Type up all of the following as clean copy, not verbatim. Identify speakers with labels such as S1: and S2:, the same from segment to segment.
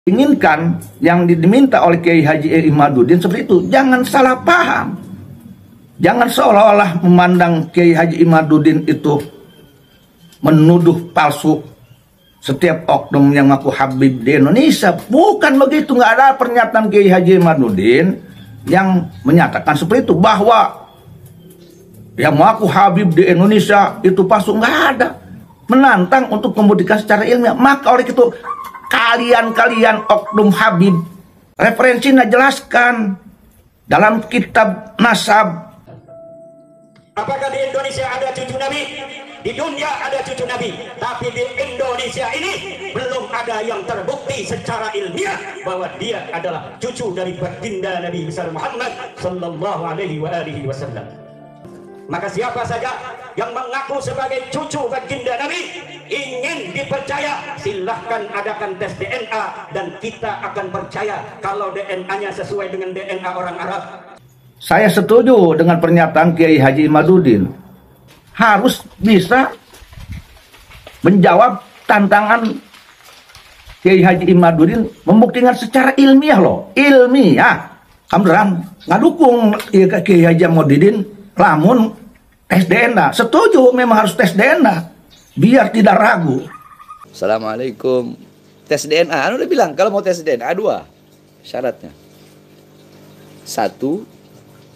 S1: inginkan yang diminta oleh Kiai Haji Imaduddin seperti itu. Jangan salah paham. Jangan seolah-olah memandang Kiai Haji Imaduddin itu menuduh palsu setiap oknum yang ngaku Habib di Indonesia. Bukan begitu. Nggak ada pernyataan Kiai Haji Imaduddin yang menyatakan seperti itu, bahwa yang mengaku Habib di Indonesia itu palsu. Nggak ada. Menantang untuk membuktikan secara ilmiah. Maka oleh itu kalian oknum Habib, referensinya jelaskan dalam kitab Nasab.
S2: Apakah di Indonesia ada cucu Nabi? Di dunia ada cucu Nabi, tapi di Indonesia ini belum ada yang terbukti secara ilmiah bahwa dia adalah cucu dari baginda Nabi besar Muhammad sallallahu alaihi wasallam. Maka siapa saja yang mengaku sebagai cucu baginda Nabi ingin dipercaya, silahkan adakan tes DNA dan kita akan percaya kalau DNA-nya sesuai dengan DNA orang Arab.
S1: Saya setuju dengan pernyataan Kiai Haji Imaduddin. Harus bisa menjawab tantangan Kiai Haji Imaduddin, membuktikan secara ilmiah loh. Ilmiah. Kamderan ngadukung Kiai Haji Imaduddin lamun tes DNA. Setuju, memang harus tes DNA biar tidak ragu.
S3: Assalamualaikum. Tes DNA, anu udah bilang kalau mau tes DNA 2 syaratnya. 1,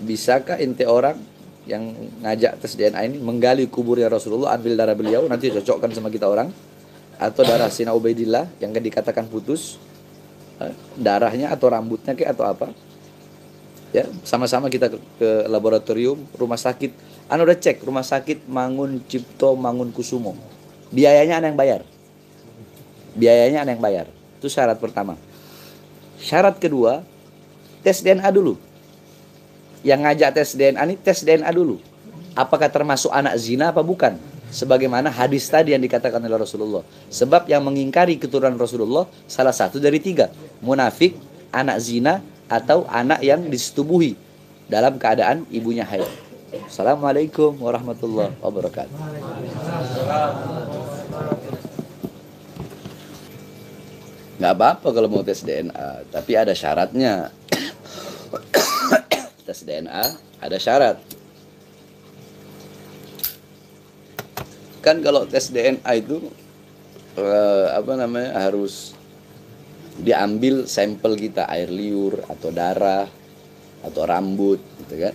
S3: bisakah ente orang yang ngajak tes DNA ini menggali kuburnya Rasulullah, ambil darah beliau, nanti cocokkan sama kita orang, atau darah Sina Ubaidillah yang kan dikatakan putus, darahnya atau rambutnya kayak atau apa, ya sama-sama kita ke laboratorium rumah sakit. Anu udah cek rumah sakit Mangun Cipto Mangunkusumo, biayanya ana yang bayar, biayanya ana yang bayar. Itu syarat pertama. Syarat kedua, tes DNA dulu. Yang ngajak tes DNA ini tes DNA dulu. Apakah termasuk anak zina apa bukan? Sebagaimana hadis tadi yang dikatakan oleh Rasulullah. Sebab yang mengingkari keturunan Rasulullah salah satu dari 3. Munafik, anak zina, atau anak yang disetubuhi dalam keadaan ibunya haid. Assalamualaikum warahmatullahi wabarakatuh. Nggak apa-apa kalau mau tes DNA, tapi ada syaratnya. Tes DNA ada syarat. Kan kalau tes DNA itu harus diambil sampel kita, air liur atau darah atau rambut gitu kan.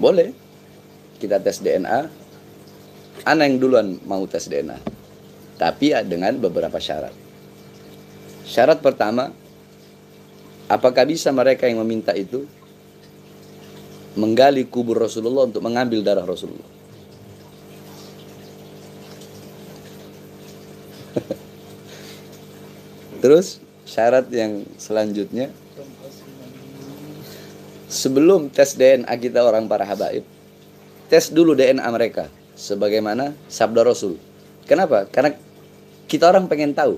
S3: Boleh kita tes DNA. Ana yang duluan mau tes DNA, tapi dengan beberapa syarat. Syarat pertama, apakah bisa mereka yang meminta itu menggali kubur Rasulullah untuk mengambil darah Rasulullah? Terus syarat yang selanjutnya, sebelum tes DNA kita orang para habaib, tes dulu DNA mereka sebagaimana sabda Rasul. Kenapa? Karena kita orang pengen tahu.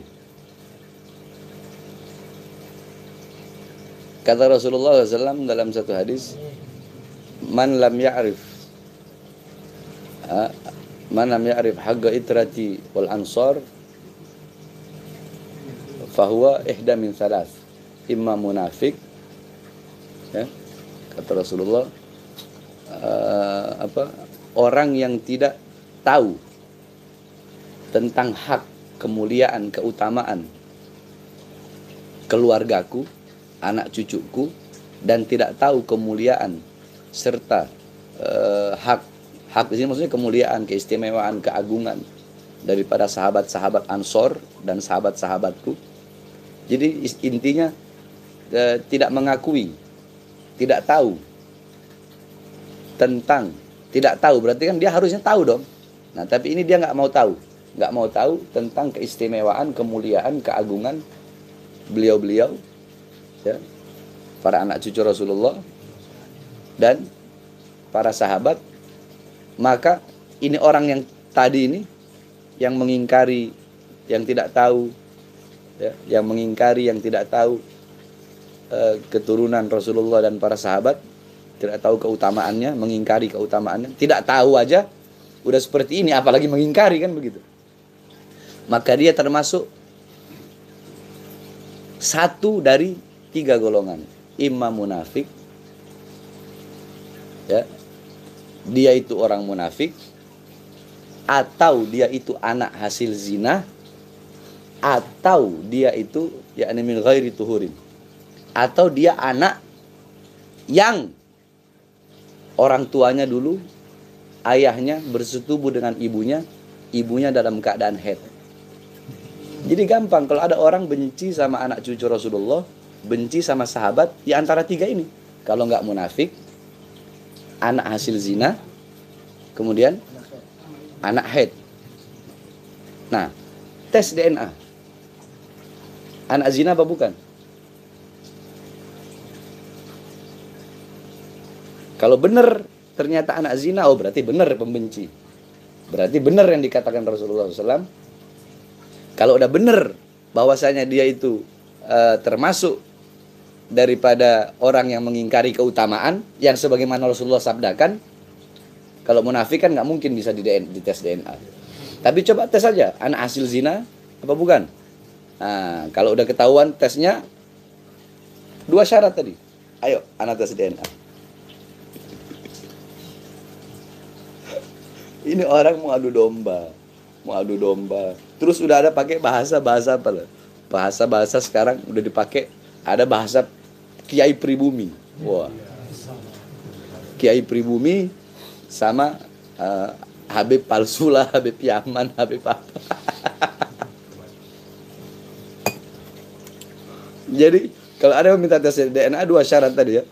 S3: Kata Rasulullah SAW dalam satu hadis, man lam ya'rif haqqa itrati wal ansar fahuwa ihda min salas, imma munafik, ya, kata Rasulullah, orang yang tidak tahu tentang hak, kemuliaan, keutamaan keluargaku, anak cucuku, dan tidak tahu kemuliaan serta hak di sini maksudnya kemuliaan, keistimewaan, keagungan daripada sahabat-sahabat Ansor dan sahabat-sahabatku. Jadi intinya tidak mengakui, tidak tahu tentang, tidak tahu berarti kan dia harusnya tahu dong. Nah tapi ini dia nggak mau tahu tentang keistimewaan, kemuliaan, keagungan beliau-beliau, ya, para anak cucu Rasulullah dan para sahabat. Maka ini orang yang tadi ini yang mengingkari, yang tidak tahu, ya, yang mengingkari, yang tidak tahu keturunan Rasulullah dan para sahabat, tidak tahu keutamaannya, mengingkari keutamaannya, tidak tahu aja udah seperti ini, apalagi mengingkari, kan begitu. Maka dia termasuk satu dari 3 golongan. Imam munafik, ya, dia itu orang munafik, atau dia itu anak hasil zina, atau dia itu yakni min ghairi tuhurin, atau dia anak yang orang tuanya dulu, ayahnya bersetubuh dengan ibunya, ibunya dalam keadaan haid. Jadi gampang kalau ada orang benci sama anak cucu Rasulullah, benci sama sahabat, di antara 3 ini. Kalau nggak munafik, anak hasil zina, kemudian anak haid. Nah, tes DNA. Anak zina apa bukan? Kalau benar ternyata anak zina, oh berarti benar pembenci. Berarti benar yang dikatakan Rasulullah SAW. Kalau udah benar bahwasanya dia itu termasuk daripada orang yang mengingkari keutamaan yang sebagaimana Rasulullah sabdakan, kalau munafik kan nggak mungkin bisa di tes DNA. Tapi coba tes saja, anak hasil zina apa bukan? Nah, kalau udah ketahuan tesnya 2 syarat tadi. Ayo, anak tes DNA. Ini orang mau adu domba. Terus udah ada pakai bahasa apa lah? Bahasa sekarang udah dipakai, ada bahasa Kiai Pribumi. Wah. Kiai Pribumi sama Habib palsu lah, Habib Yaman, Habib apa. Jadi kalau ada yang minta tes DNA 2 syarat tadi ya.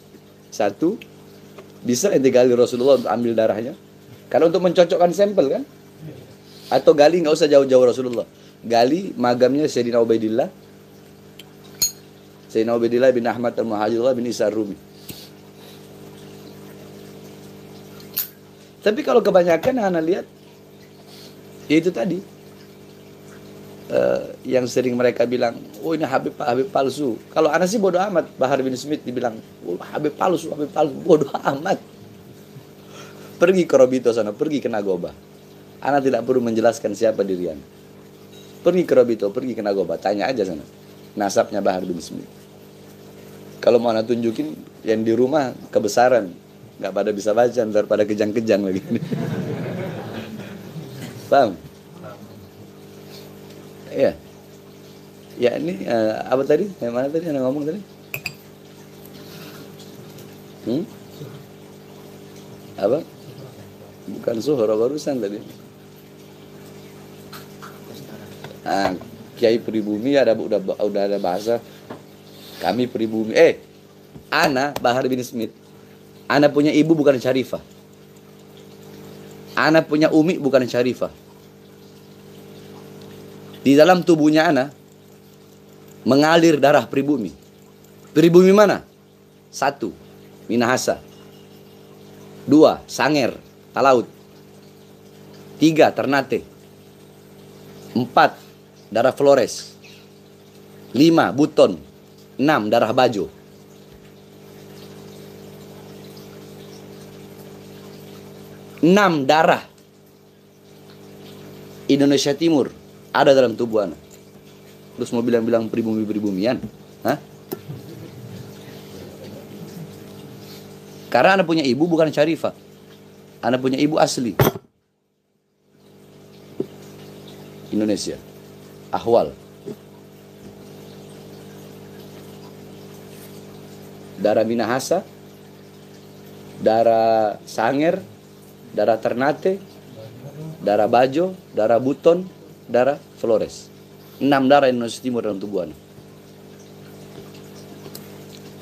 S3: 1, bisa ente gali Rasulullah untuk ambil darahnya. Karena untuk mencocokkan sampel kan. Atau gali nggak usah jauh-jauh Rasulullah. Gali magamnya Sayyidina Ubaidillah bin Ahmad al-Muhajirullah bin Isa Rumi. Tapi kalau kebanyakan anak lihat, ya itu tadi, yang sering mereka bilang, oh ini Habib palsu. Kalau anak sih bodoh amat. Bahar bin Smith dibilang, oh Habib palsu, bodoh amat. Pergi ke Robito sana, pergi ke Nagoba. Anak tidak perlu menjelaskan siapa dirian. Pergi ke Robito, pergi ke Nagoba, tanya aja sana. Nasabnya Bahar bin Smith. Kalau mau anak tunjukin yang di rumah kebesaran, nggak pada bisa baca, ntar pada kejang-kejang lagi. Paham? Iya. Ya ini apa tadi? Yang mana tadi anak ngomong tadi? Apa? Bukan Zuhra barusan tadi. Kiai Pribumi udah ada bahasa. Kami pribumi. Ana Bahar bin Smith. Ana punya ibu bukan Syarifah. Ana punya umi bukan Syarifah. Di dalam tubuhnya ana mengalir darah pribumi. Pribumi mana? 1, Minahasa. 2, Sanger, Talaut. 3, Ternate. 4, darah Flores. 5, Buton. 6, darah Bajo. 6 darah Indonesia Timur ada dalam tubuh anak. Terus mau bilang-bilang pribumi-pribumian? Hah? Karena anak punya ibu bukan Syarifah. Anak punya ibu asli Indonesia. Ahwal. Darah Minahasa, darah Sanger, darah Ternate, darah Bajo, darah Buton, darah Flores. 6 darah Indonesia Timur dalam tubuh anak.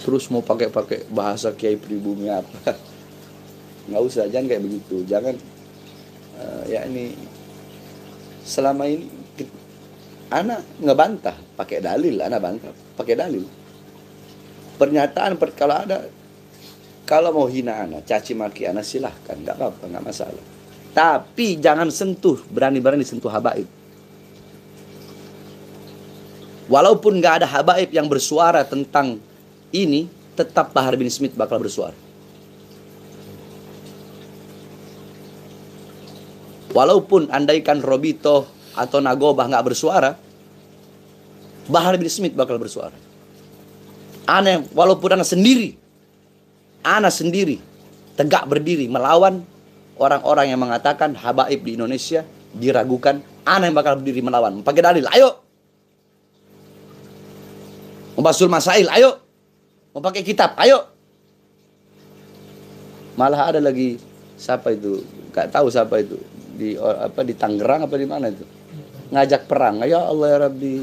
S3: Terus mau pakai bahasa Kiai Pribumi apa? Nggak usah, jangan kayak begitu. Jangan ya ini selama ini anak ngebantah pakai dalil, anak bantah pakai dalil. Pernyataan kalau mau hina anak, caci maki anak silahkan, nggak apa-apa, nggak masalah. Tapi jangan sentuh, berani-berani sentuh habaib. Walaupun nggak ada habaib yang bersuara tentang ini, tetap Bahar bin Smith bakal bersuara. Walaupun andaikan Robito atau Nagobah nggak bersuara, Bahar bin Smith bakal bersuara. Ana walaupun ana sendiri tegak berdiri melawan orang-orang yang mengatakan habaib di Indonesia diragukan, ana yang bakal berdiri melawan. Pakai dalil, ayo. Membasul masail, ayo. Mau pakai kitab, ayo. Malah ada lagi siapa itu? Gak tahu siapa itu. Di Tangerang apa di mana itu? Ngajak perang. Ya Allah ya Rabbi.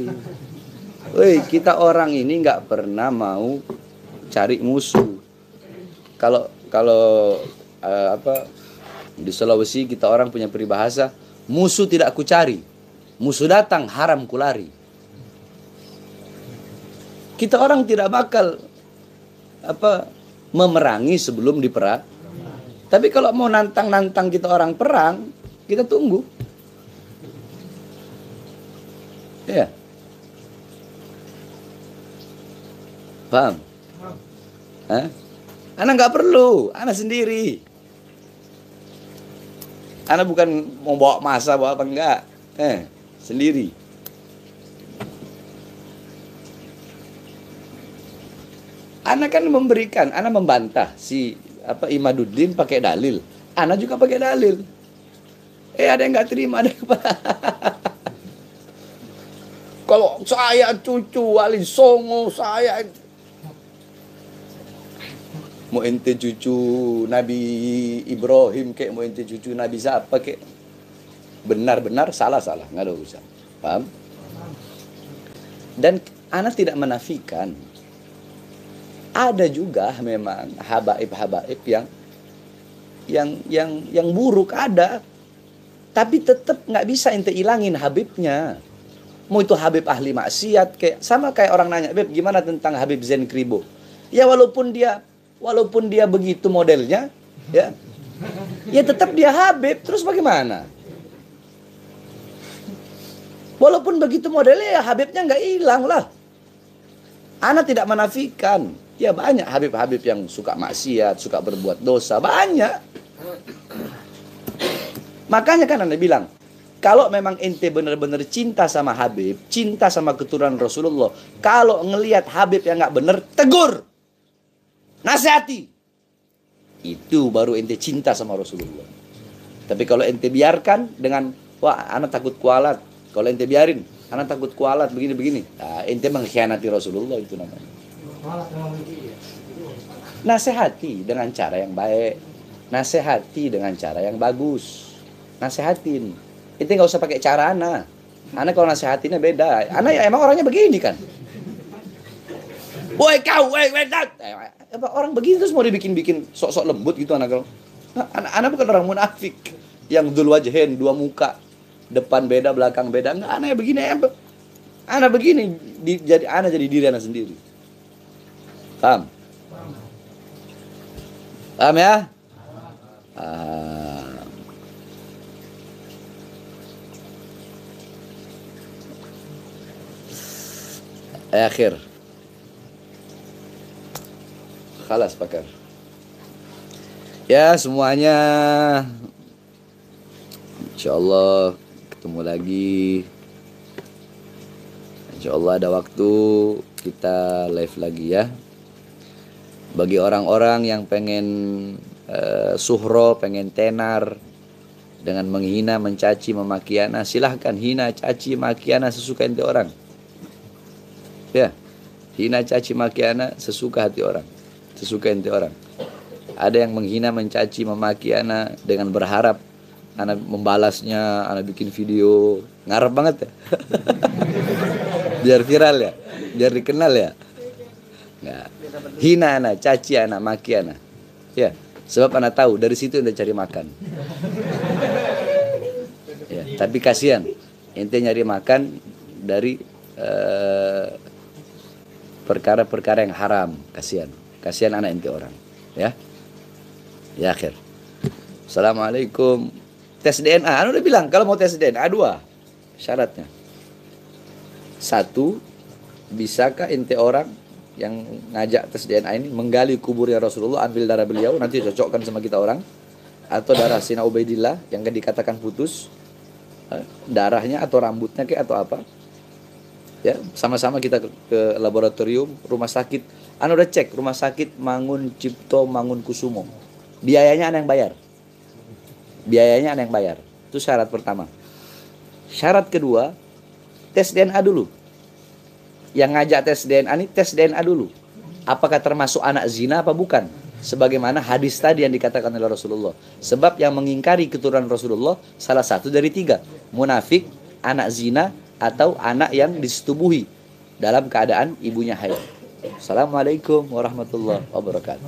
S3: Woi, kita orang ini nggak pernah mau cari musuh. Kalau di Sulawesi kita orang punya peribahasa, musuh tidak ku cari, musuh datang haram ku lari. Kita orang tidak bakal memerangi sebelum diperang. Tapi kalau mau nantang kita orang perang, kita tunggu. Ya. Paham? Hah? Ana nggak perlu, ana sendiri. Ana bukan mau bawa masa, bawa apa enggak. Sendiri. Ana kan memberikan, ana membantah si Imaduddin pakai dalil. Ana juga pakai dalil. Ada yang nggak terima, ada yang kalau saya cucu Wali Songo, saya mau ente cucu Nabi Ibrahim kek, mau ente cucu Nabi siapa kek, benar-benar salah nggak ada urusan. Paham? Dan ana tidak menafikan ada juga memang habaib yang buruk ada, tapi tetap nggak bisa ente ilangin habibnya. Mau itu habib ahli maksiat kayak sama kayak orang nanya, Beb, gimana tentang Habib Zain Kribo? Ya walaupun dia begitu modelnya, ya tetap dia habib. Terus bagaimana? Walaupun begitu modelnya, ya habibnya nggak hilang lah. Ana tidak menafikan. Ya banyak habib-habib yang suka maksiat, suka berbuat dosa, banyak. Makanya kan Anda bilang, kalau memang ente benar-benar cinta sama Habib, cinta sama keturunan Rasulullah, kalau ngelihat Habib yang nggak benar, tegur, nasihati. Itu baru ente cinta sama Rasulullah. Tapi kalau ente biarkan dengan, wah, anak takut kualat. Kalau ente biarin, anak takut kualat begini-begini. Nah, ente mengkhianati Rasulullah, itu namanya. Nasihati dengan cara yang baik, nasihati dengan cara yang bagus, nasihatin. Itu nggak usah pakai cara ana kalau nasihatinnya beda. Ana ya emang orangnya begini kan. Woi kau, orang begini terus mau dibikin sok-sok lembut gitu anak kalau. Ana bukan orang munafik yang dulu wajhin, dua muka, depan beda, belakang beda. Enggak, ana ya begini. Ana begini jadi diri ana sendiri. Paham? Paham ya? Akhir. Khalas pakar. Ya semuanya, insyaallah ketemu lagi. Insyaallah ada waktu kita live lagi ya. Bagi orang-orang yang pengen suhro, pengen tenar dengan menghina, mencaci, memaki ana, silahkan hina, caci, maki ana sesuka ente orang. Ya, hina, caci, maki ana sesuka hati orang, sesuka ente orang. Ada yang menghina, mencaci, memaki ana dengan berharap ana membalasnya, ana bikin video, ngarep banget ya. Biar viral ya, biar dikenal ya. Nggak. Hina ana, caci ana, maki ana. Ya, sebab ana tahu dari situ ente cari makan. Ya, tapi kasihan ente nyari makan dari perkara-perkara yang haram. Kasihan anak ente orang, ya. Ya akhir. Assalamualaikum. Tes DNA, anu udah bilang kalau mau tes DNA 2 syaratnya. 1, bisakah ente orang yang ngajak tes DNA ini menggali kuburnya Rasulullah, ambil darah beliau, nanti cocokkan sama kita orang, atau darah Sina Ubaidillah yang kan dikatakan putus, darahnya atau rambutnya kayak atau apa. Ya, sama-sama kita ke laboratorium, rumah sakit. Anu udah cek, rumah sakit Mangun Cipto Mangunkusumo. Biayanya Anda yang bayar. Biayanya Anda yang bayar. Itu syarat pertama. Syarat kedua, tes DNA dulu. Yang ngajak tes DNA ini tes DNA dulu. Apakah termasuk anak zina apa bukan? Sebagaimana hadis tadi yang dikatakan oleh Rasulullah. Sebab yang mengingkari keturunan Rasulullah salah satu dari 3. Munafik, anak zina, atau anak yang disetubuhi dalam keadaan ibunya haid. Assalamualaikum warahmatullahi wabarakatuh.